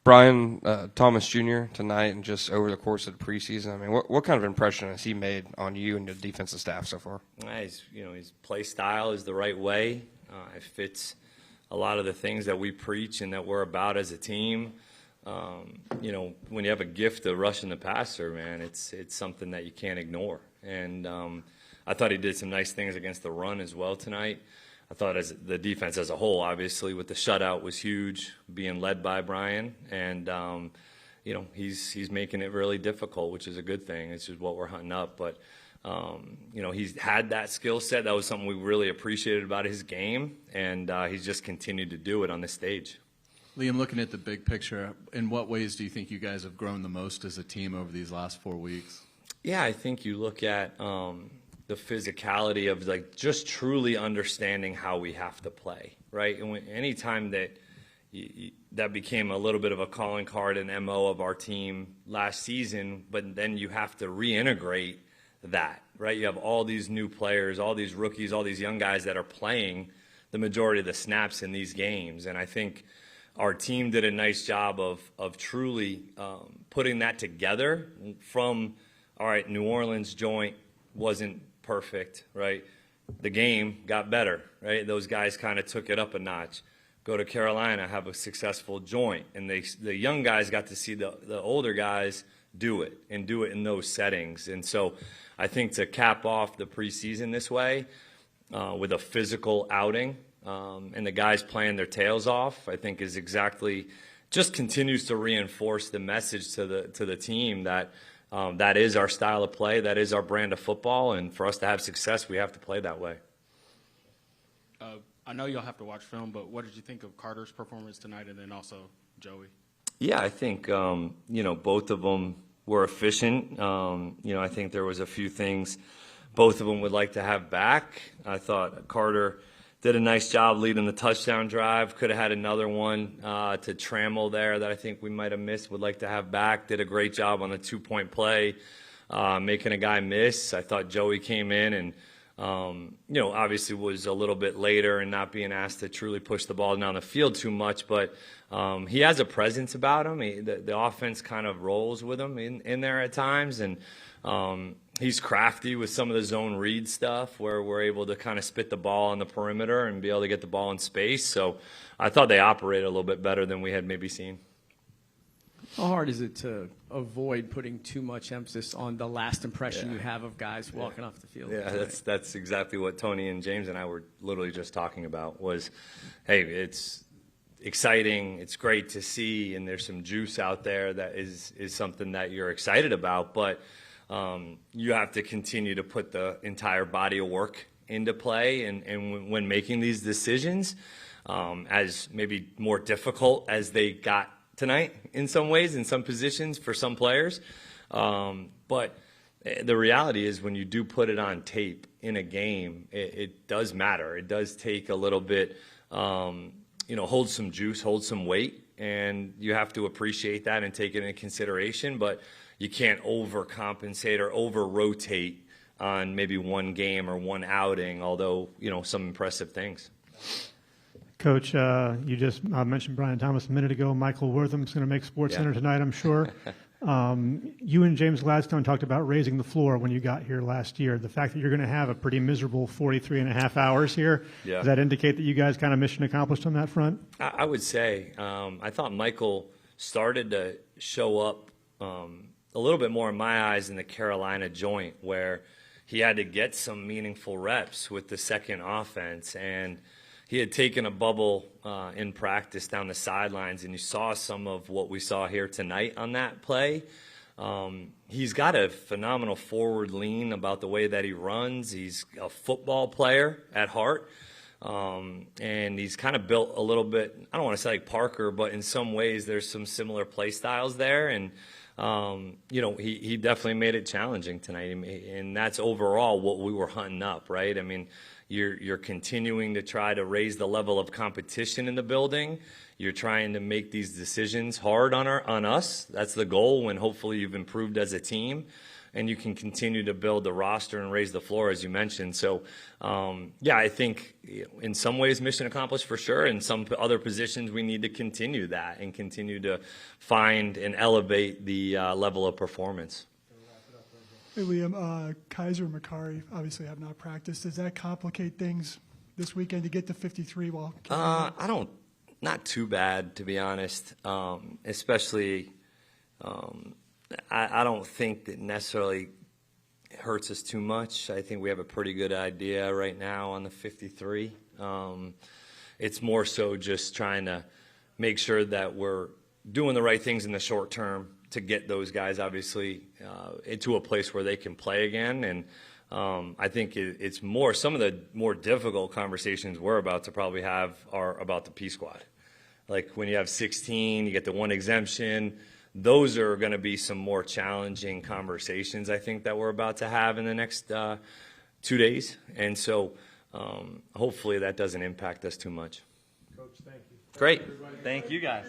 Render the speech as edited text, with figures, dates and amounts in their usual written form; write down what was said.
Brian Thomas Jr. tonight and just over the course of the preseason, I mean, what kind of impression has he made on you and the defensive staff so far? His play style is the right way. It fits a lot of the things that we preach and that we're about as a team. When you have a gift of rushing the passer, man, it's something that you can't ignore. And I thought he did some nice things against the run as well tonight. I thought as the defense as a whole, obviously, with the shutout was huge, being led by Brian. And, he's making it really difficult, which is a good thing. It's just what we're hunting up. But, he's had that skill set. That was something we really appreciated about his game. And he's just continued to do it on this stage. Liam, looking at the big picture, in what ways do you think you guys have grown the most as a team over these last 4 weeks? Yeah, I think you look at the physicality of just truly understanding how we have to play, right? And anytime that that became a little bit of a calling card and MO of our team last season, but then you have to reintegrate that, right? You have all these new players, all these rookies, all these young guys that are playing the majority of the snaps in these games. And I think our team did a nice job of truly putting that together from, all right, New Orleans joint wasn't perfect, right? The game got better, right? Those guys kind of took it up a notch. Go to Carolina, have a successful joint. And the young guys got to see the older guys do it and do it in those settings. And so I think to cap off the preseason this way with a physical outing and the guys playing their tails off, I think is exactly just continues to reinforce the message to the team that that is our style of play, that is our brand of football, and for us to have success, we have to play that way. I know you'll have to watch film, but what did you think of Carter's performance tonight and then also Joey? Yeah, I think, both of them were efficient. I think there was a few things both of them would like to have back. I thought Carter did a nice job leading the touchdown drive. Could have had another one to Trammell there that I think we might have missed, would like to have back. Did a great job on the two-point play, making a guy miss. I thought Joey came in and, obviously was a little bit later and not being asked to truly push the ball down the field too much. But he has a presence about him. The offense kind of rolls with him in there at times. And he's crafty with some of the zone read stuff where we're able to kind of spit the ball on the perimeter and be able to get the ball in space. So I thought they operated a little bit better than we had maybe seen. How hard is it to avoid putting too much emphasis on the last impression you have of guys walking off the field? Yeah, that's exactly what Tony and James and I were literally just talking about was, hey, it's exciting, it's great to see, and there's some juice out there that is something that you're excited about, but you have to continue to put the entire body of work into play, and when making these decisions, as maybe more difficult as they got tonight in some ways, in some positions for some players. But the reality is when you do put it on tape in a game, it does matter. It does take a little bit, hold some juice, hold some weight, and you have to appreciate that and take it into consideration. But you can't overcompensate or over-rotate on maybe one game or one outing, although, some impressive things. Coach, you just mentioned Brian Thomas a minute ago. Michael Wortham's going to make SportsCenter tonight, I'm sure. You and James Gladstone talked about raising the floor when you got here last year. The fact that you're going to have a pretty miserable 43 and a half hours here, does that indicate that you guys kind of mission accomplished on that front? I would say. I thought Michael started to show up a little bit more in my eyes in the Carolina joint where he had to get some meaningful reps with the second offense, and he had taken a bubble in practice down the sidelines, and you saw some of what we saw here tonight on that play. He's got a phenomenal forward lean about the way that he runs. He's a football player at heart, and he's kind of built a little bit, I don't want to say like Parker, but in some ways there's some similar play styles there, and he definitely made it challenging tonight, and that's overall what we were hunting up, right? I mean, you're continuing to try to raise the level of competition in the building. You're trying to make these decisions hard on us. That's the goal when hopefully you've improved as a team. and you can continue to build the roster and raise the floor, as you mentioned. So, yeah, I think in some ways mission accomplished for sure. In some other positions, we need to continue that and continue to find and elevate the level of performance. Hey, Liam, Kaiser and Makari obviously have not practiced. Does that complicate things this weekend to get to 53 while? Not too bad, to be honest. Especially, I don't think that necessarily hurts us too much. I think we have a pretty good idea right now on the 53. It's more so just trying to make sure that we're doing the right things in the short term to get those guys obviously into a place where they can play again. And I think it's more, some of the more difficult conversations we're about to probably have are about the P squad. Like when you have 16, you get the one exemption. Those are going to be some more challenging conversations, I think, that we're about to have in the next 2 days. And so hopefully that doesn't impact us too much. Coach, thank you. Great. Thank you, guys.